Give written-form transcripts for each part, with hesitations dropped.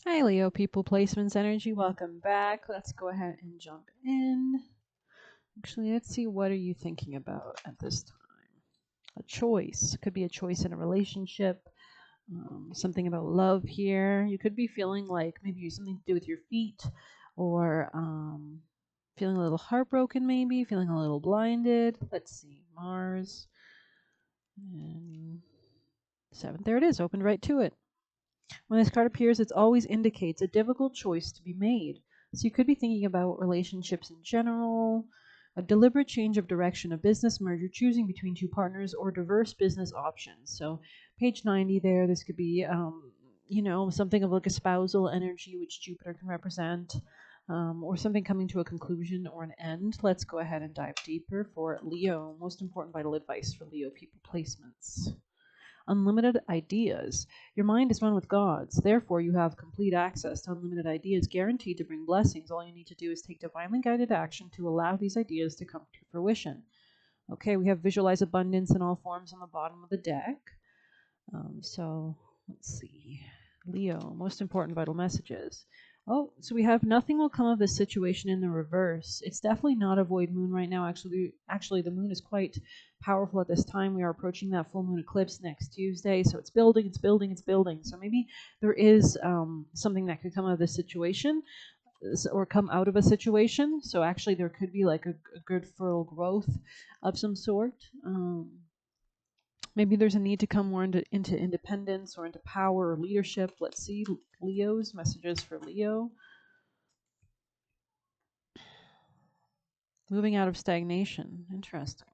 Hi, Leo People Placements Energy. Welcome back. Let's go ahead and jump in. Actually, let's see, what are you thinking about at this time? A choice. Could be a choice in a relationship, something about love here. You could be feeling like maybe something to do with your feet, or feeling a little heartbroken, maybe, feeling a little blinded. Let's see, Mars. And 7. There it is, opened right to it. When this card appears, it always indicates a difficult choice to be made. So you could be thinking about relationships in general, a deliberate change of direction, a business merger, choosing between two partners, or diverse business options. So page 90 there, this could be, something of like a spousal energy, which Jupiter can represent, or something coming to a conclusion or an end. Let's go ahead and dive deeper for Leo. Most important vital advice for Leo people placements. Unlimited ideas. Your mind is one with God's. Therefore, you have complete access to unlimited ideas guaranteed to bring blessings. All you need to do is take divinely guided action to allow these ideas to come to fruition. Okay, we have visualize abundance in all forms on the bottom of the deck. So let's see. Leo, most important vital messages. Oh, so we have nothing will come of this situation in the reverse. It's definitely not a void moon right now. Actually, the moon is quite powerful at this time. We are approaching that full moon eclipse next Tuesday, so it's building, it's building, it's building. So maybe there is something that could come out of this situation, or come out of a situation. So actually, there could be like a good fertile growth of some sort. Maybe there's a need to come more into independence or into power or leadership. Let's see, Leo's messages for Leo. Moving out of stagnation. Interesting.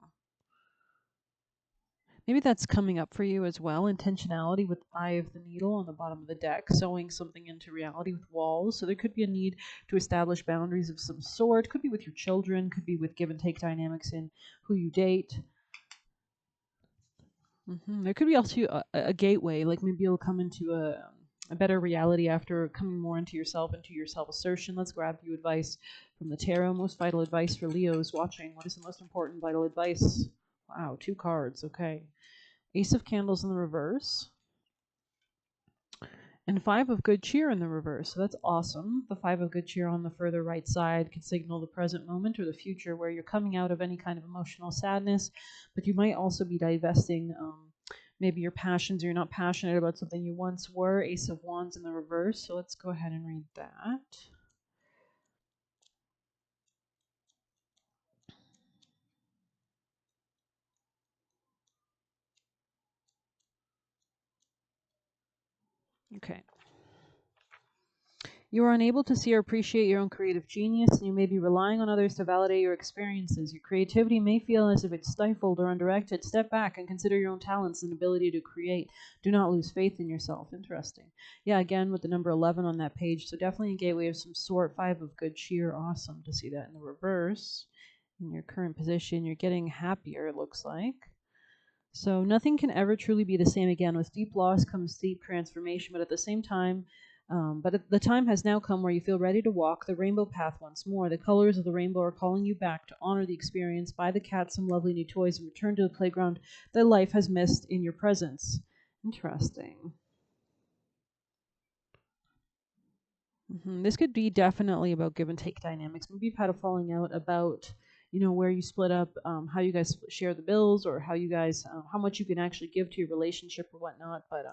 Maybe that's coming up for you as well. Intentionality with Eye of the Needle on the bottom of the deck, sewing something into reality with walls. So there could be a need to establish boundaries of some sort. Could be with your children, could be with give and take dynamics in who you date. There could be also a gateway, like maybe you'll come into a better reality after coming more into yourself, into your self assertion. Let's grab you advice from the tarot. Most vital advice for Leos watching. What is the most important vital advice? Wow, 2 cards. Okay. Ace of Candles in the reverse, and 5 of Good Cheer in the reverse. So that's awesome. The 5 of Good Cheer on the further right side can signal the present moment or the future where you're coming out of any kind of emotional sadness, but you might also be divesting maybe your passions, or you're not passionate about something you once were. Ace of Wands in the reverse. So let's go ahead and read that. Okay. You are unable to see or appreciate your own creative genius, and you may be relying on others to validate your experiences. Your creativity may feel as if it's stifled or undirected. Step back and consider your own talents and ability to create. Do not lose faith in yourself. Interesting. Yeah, again, with the number 11 on that page. So definitely a gateway of some sort. 5 of Good Cheer. Awesome to see that in the reverse. In your current position, you're getting happier, it looks like. So nothing can ever truly be the same again. With deep loss comes deep transformation, but at the same time, the time has now come where you feel ready to walk the rainbow path once more. The colors of the rainbow are calling you back to honor the experience, buy the cat some lovely new toys, and return to the playground that life has missed in your presence. Interesting. This could be definitely about give and take dynamics. Maybe you've had a falling out about, where you split up, how you guys share the bills, or how you guys, how much you can actually give to your relationship or whatnot. But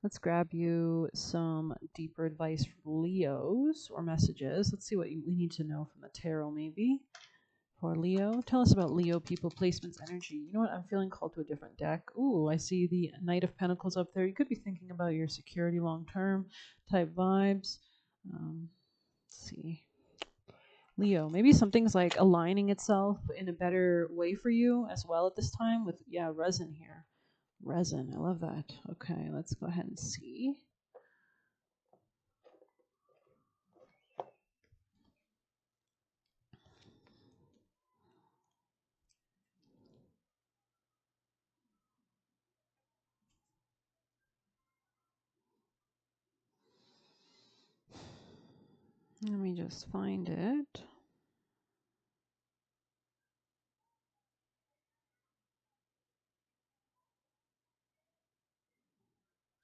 let's grab you some deeper advice for Leos or messages. Let's see what we need to know from the tarot, maybe. For Leo, tell us about Leo people placements energy. You know what? I'm feeling called to a different deck. Ooh, I see the Knight of Pentacles up there. You could be thinking about your security long term type vibes. Let's see. Leo, maybe something's like aligning itself in a better way for you as well at this time with, yeah, resin here. Resin, I love that. Okay, let's go ahead and see. Let me just find it.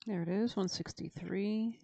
There it is, 163.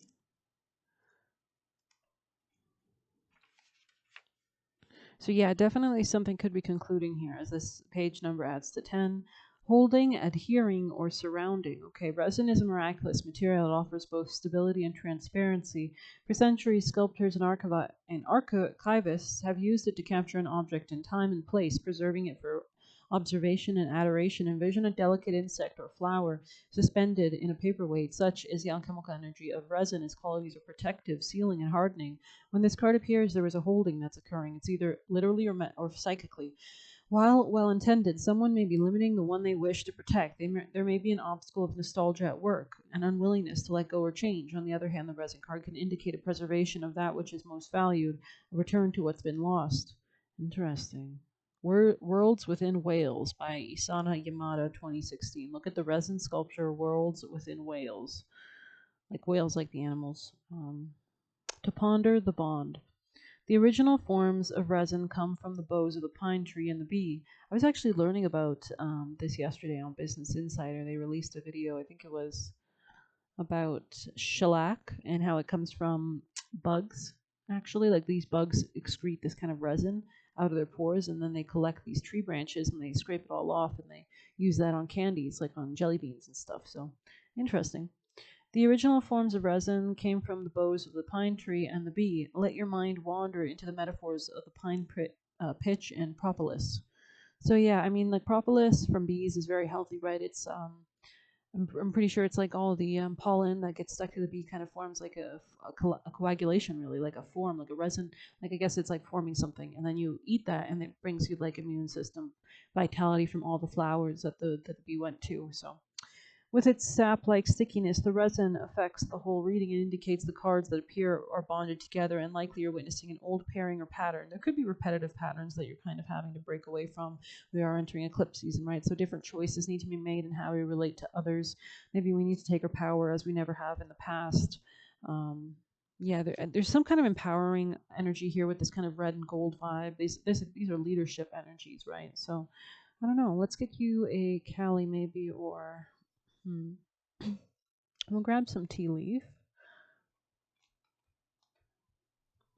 So yeah, definitely something could be concluding here as this page number adds to 10. Holding, adhering, or surrounding. Okay, resin is a miraculous material that offers both stability and transparency. For centuries, sculptors and archivists have used it to capture an object in time and place, preserving it for observation and adoration. Envision a delicate insect or flower suspended in a paperweight. Such is the alchemical energy of resin. Its qualities are protective, sealing, and hardening. When this card appears, there is a holding that's occurring. It's either literally or psychically. While well intended, someone may be limiting the one they wish to protect. There may be an obstacle of nostalgia at work, an unwillingness to let go or change. On the other hand, the resin card can indicate a preservation of that which is most valued, a return to what's been lost. Interesting. Worlds Within Whales by Isana Yamada 2016. Look at the resin sculpture Worlds Within Whales. Like whales, like the animals. To ponder the bond. The original forms of resin come from the boughs of the pine tree and the bee. I was actually learning about this yesterday on Business Insider. They released a video, I think it was about shellac and how it comes from bugs. Actually, like these bugs excrete this kind of resin out of their pores, and then they collect these tree branches and they scrape it all off, and they use that on candies, like on jelly beans and stuff. So interesting. The original forms of resin came from the boughs of the pine tree and the bee. Let your mind wander into the metaphors of the pitch and propolis. So yeah, I mean, like propolis from bees is very healthy, right? It's I'm pretty sure it's like all the pollen that gets stuck to the bee kind of forms like a coagulation, really, like a form, like a resin. Like I guess it's like forming something, and then you eat that, and it brings you like immune system vitality from all the flowers that the bee went to. So with its sap-like stickiness, the resin affects the whole reading and indicates the cards that appear are bonded together, and likely you're witnessing an old pairing or pattern. There could be repetitive patterns that you're kind of having to break away from. We are entering eclipse season, right? So different choices need to be made in how we relate to others. Maybe we need to take our power as we never have in the past. Yeah, there's some kind of empowering energy here with this kind of red and gold vibe. These are leadership energies, right? So I don't know. Let's get you a Cali maybe, or we'll grab some tea leaf.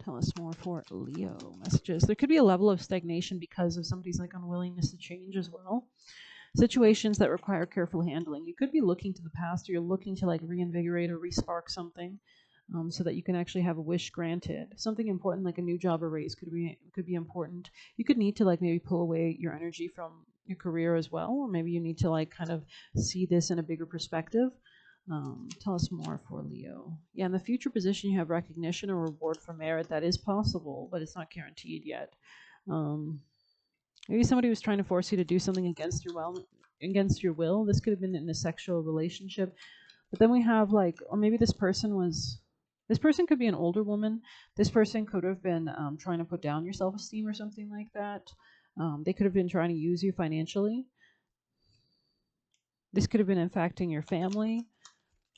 Tell us more for Leo messages. There could be a level of stagnation because of somebody's like unwillingness to change as well. Situations that require careful handling. You could be looking to the past, or you're looking to like reinvigorate or respark something, so that you can actually have a wish granted. Something important like a new job or raise could be important. You could need to like maybe pull away your energy from your career as well, or maybe you need to like kind of see this in a bigger perspective. Tell us more for Leo. Yeah, in the future position, you have recognition or reward for merit. That is possible, but it's not guaranteed yet. Maybe somebody was trying to force you to do something against your will. This could have been in a sexual relationship. But then we have like, or maybe this person could be an older woman. This person could have been trying to put down your self-esteem or something like that. They could have been trying to use you financially. This could have been impacting your family.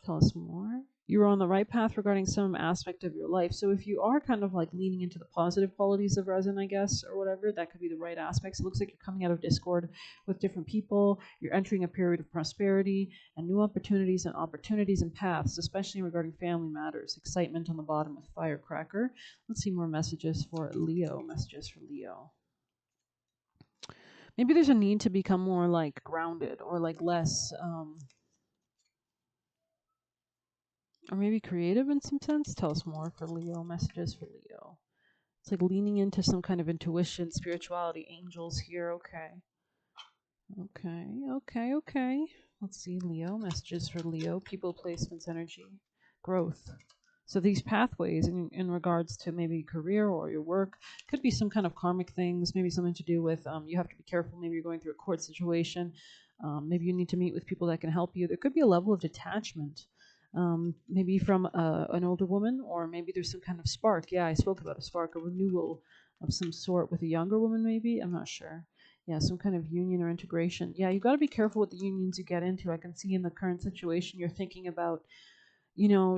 Tell us more. You're on the right path regarding some aspect of your life. So if you are kind of like leaning into the positive qualities of resin, I guess, or whatever, that could be the right aspects. It looks like you're coming out of discord with different people. You're entering a period of prosperity and new opportunities and paths, especially regarding family matters. Excitement on the bottom with firecracker. Let's see more messages for Leo. Maybe there's a need to become more like grounded or like less or maybe creative in some sense. Tell us more for Leo. Messages for Leo. It's like leaning into some kind of intuition, spirituality, angels here. Okay. Let's see, Leo. Messages for Leo. People, placements, energy, growth. So these pathways in regards to maybe career or your work could be some kind of karmic things, maybe something to do with you have to be careful. Maybe you're going through a court situation. Maybe you need to meet with people that can help you. There could be a level of detachment, maybe from an older woman, or maybe there's some kind of spark. Yeah, I spoke about a spark, a renewal of some sort with a younger woman, maybe. I'm not sure. Yeah, some kind of union or integration. Yeah, you got to be careful with the unions you get into. I can see in the current situation you're thinking about,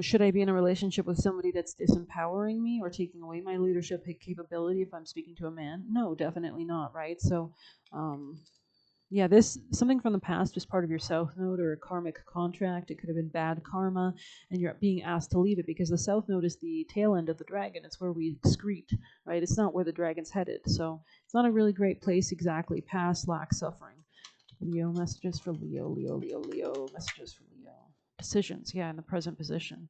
should I be in a relationship with somebody that's disempowering me or taking away my leadership capability if I'm speaking to a man? No, definitely not, right? So, Yeah, this something from the past was part of your South Node or a karmic contract. It could have been bad karma, and you're being asked to leave it because the South Node is the tail end of the dragon. It's where we excrete, right? It's not where the dragon's headed. So it's not a really great place exactly. Past lack suffering. Leo messages for Leo, Leo, Leo, Leo messages for Leo. Decisions, yeah, in the present position.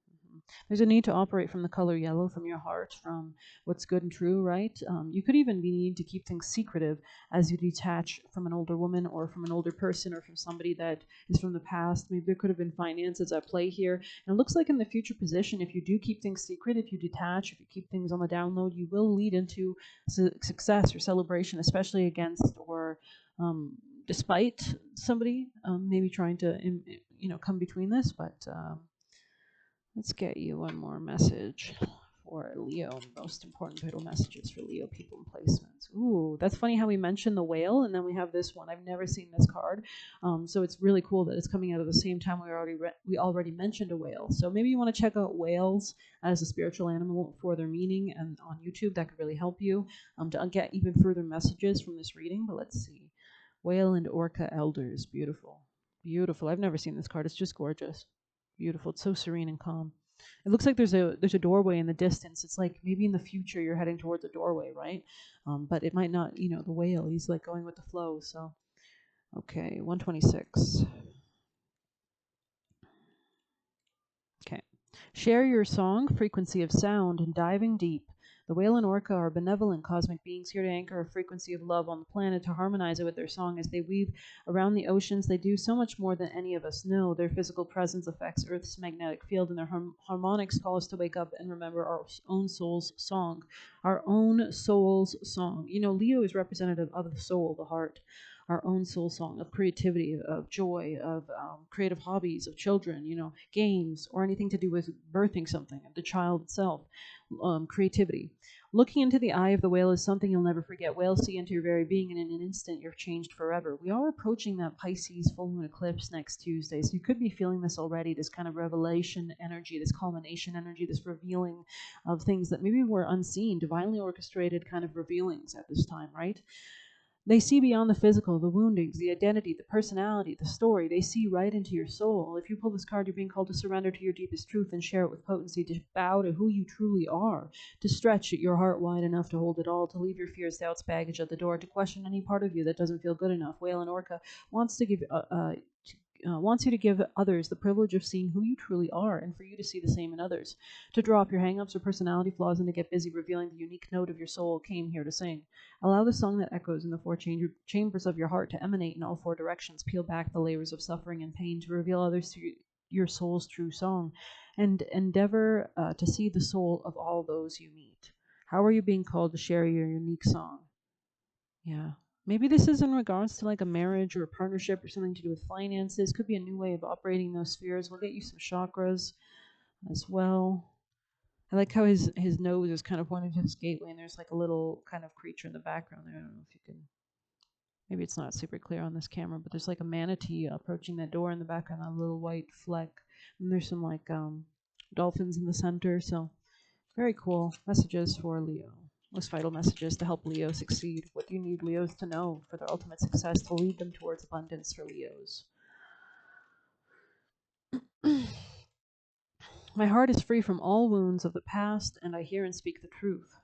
There's a need to operate from the color yellow, from your heart, from what's good and true, right? You could even be needing to keep things secretive as you detach from an older woman or from an older person or from somebody that is from the past. Maybe there could have been finances at play here. And it looks like in the future position, if you do keep things secret, if you detach, if you keep things on the download, you will lead into success or celebration, especially against or despite somebody maybe trying to come between this. But let's get you one more message for Leo. Most important vital messages for Leo people and placements. Ooh, that's funny how we mentioned the whale and then we have this one. I've never seen this card, so it's really cool that it's coming out at the same time we already mentioned a whale. So maybe you want to check out whales as a spiritual animal for their meaning, and on YouTube that could really help you to get even further messages from this reading. But let's see. Whale and Orca Elders. Beautiful. Beautiful. I've never seen this card. It's just gorgeous. Beautiful. It's so serene and calm. It looks like there's a doorway in the distance. It's like maybe in the future you're heading towards a doorway, right? But it might not, the whale, he's like going with the flow. So, okay, 126. Okay. Share your song, frequency of sound, and diving deep. The whale and orca are benevolent cosmic beings here to anchor a frequency of love on the planet, to harmonize it with their song as they weave around the oceans. They do so much more than any of us know. Their physical presence affects Earth's magnetic field, and their harmonics call us to wake up and remember our own soul's song. Our own soul's song. Leo is representative of the soul, the heart. Our own soul song of creativity, of joy, of creative hobbies, of children, games, or anything to do with birthing something, the child itself, creativity. Looking into the eye of the whale is something you'll never forget. Whales see into your very being, and in an instant, you're changed forever. We are approaching that Pisces full moon eclipse next Tuesday, so you could be feeling this already, this kind of revelation energy, this culmination energy, this revealing of things that maybe were unseen, divinely orchestrated kind of revealings at this time, right? They see beyond the physical, the woundings, the identity, the personality, the story. They see right into your soul. If you pull this card, you're being called to surrender to your deepest truth and share it with potency, to bow to who you truly are, to stretch your heart wide enough to hold it all, to leave your fears, doubts, baggage at the door, to question any part of you that doesn't feel good enough. Whale and Orca wants to give wants you to give others the privilege of seeing who you truly are, and for you to see the same in others. To drop your hangups or personality flaws and to get busy revealing the unique note of your soul came here to sing. Allow the song that echoes in the four chambers of your heart to emanate in all four directions. Peel back the layers of suffering and pain to reveal others to your soul's true song, and endeavor to see the soul of all those you meet. How are you being called to share your unique song? Yeah. Maybe this is in regards to like a marriage or a partnership or something to do with finances. Could be a new way of operating those spheres. We'll get you some chakras as well. I like how his nose is kind of pointing to this gateway, and there's like a little kind of creature in the background there. I don't know if you can. Maybe it's not super clear on this camera, but there's like a manatee approaching that door in the background, a little white fleck. And there's some like dolphins in the center. So very cool messages for Leo. Most vital messages to help Leo succeed. What do you need Leos to know for their ultimate success to lead them towards abundance for Leos? My heart is free from all wounds of the past, and I hear and speak the truth.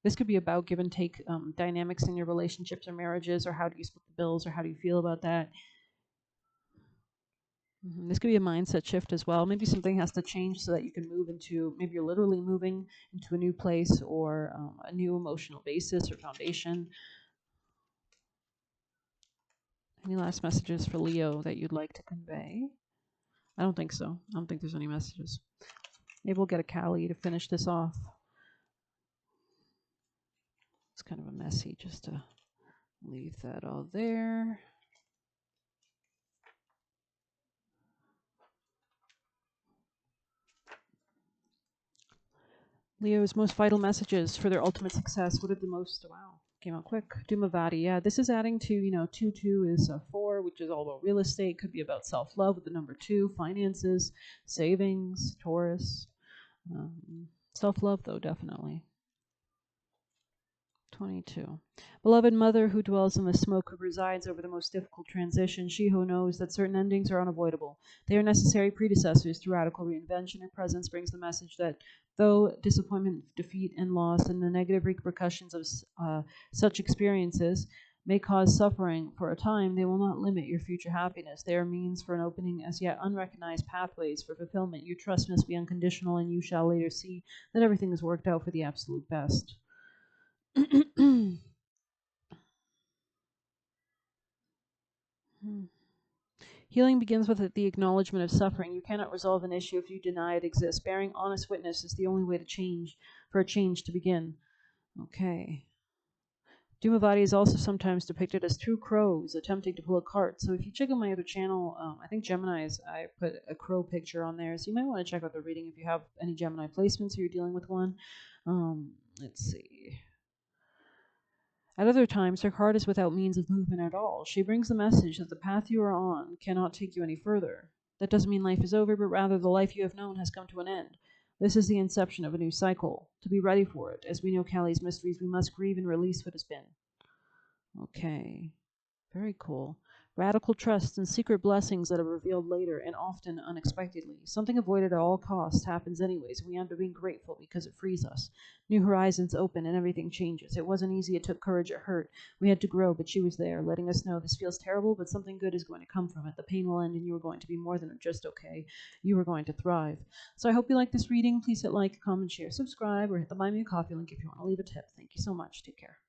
This could be about give and take dynamics in your relationships or marriages, or how do you split the bills, or how do you feel about that. This could be a mindset shift as well. Maybe something has to change so that you can move into, maybe you're literally moving into a new place or a new emotional basis or foundation. Any last messages for Leo that you'd like to convey? I don't think so. I don't think there's any messages. Maybe we'll get a Kali to finish this off. It's kind of a messy just to leave that all there. Leo's most vital messages for their ultimate success. What are the most, wow, came out quick. Dumavati, yeah, this is adding to, 2 is 4, which is all about real estate. Could be about self-love with the number 2, finances, savings, Taurus. Self-love, though, definitely. 22. Beloved mother who dwells in the smoke, who presides over the most difficult transition, she who knows that certain endings are unavoidable. They are necessary predecessors to radical reinvention. Her presence brings the message that though disappointment, defeat, and loss and the negative repercussions of such experiences may cause suffering for a time, they will not limit your future happiness. They are means for an opening as yet unrecognized pathways for fulfillment. Your trust must be unconditional, and you shall later see that everything is worked out for the absolute best. Healing begins with the acknowledgement of suffering. You cannot resolve an issue if you deny it exists. Bearing honest witness is the only way for a change to begin. Okay. Doomavati is also sometimes depicted as two crows attempting to pull a cart. So if you check out my other channel, I think Gemini's, I put a crow picture on there. So you might want to check out the reading if you have any Gemini placements or you're dealing with one. Let's see. At other times, her cart is without means of movement at all. She brings the message that the path you are on cannot take you any further. That doesn't mean life is over, but rather the life you have known has come to an end. This is the inception of a new cycle. To be ready for it, as we know Kali's mysteries, we must grieve and release what has been. Okay, very cool. Radical trust and secret blessings that are revealed later and often unexpectedly. Something avoided at all costs happens anyways, and we end up being grateful because it frees us. New horizons open and everything changes. It wasn't easy, it took courage, it hurt. We had to grow, but she was there, letting us know this feels terrible, but something good is going to come from it. The pain will end and you are going to be more than just okay. You are going to thrive. So I hope you like this reading. Please hit like, comment, share, subscribe, or hit the Buy Me a Coffee link if you want to leave a tip. Thank you so much. Take care.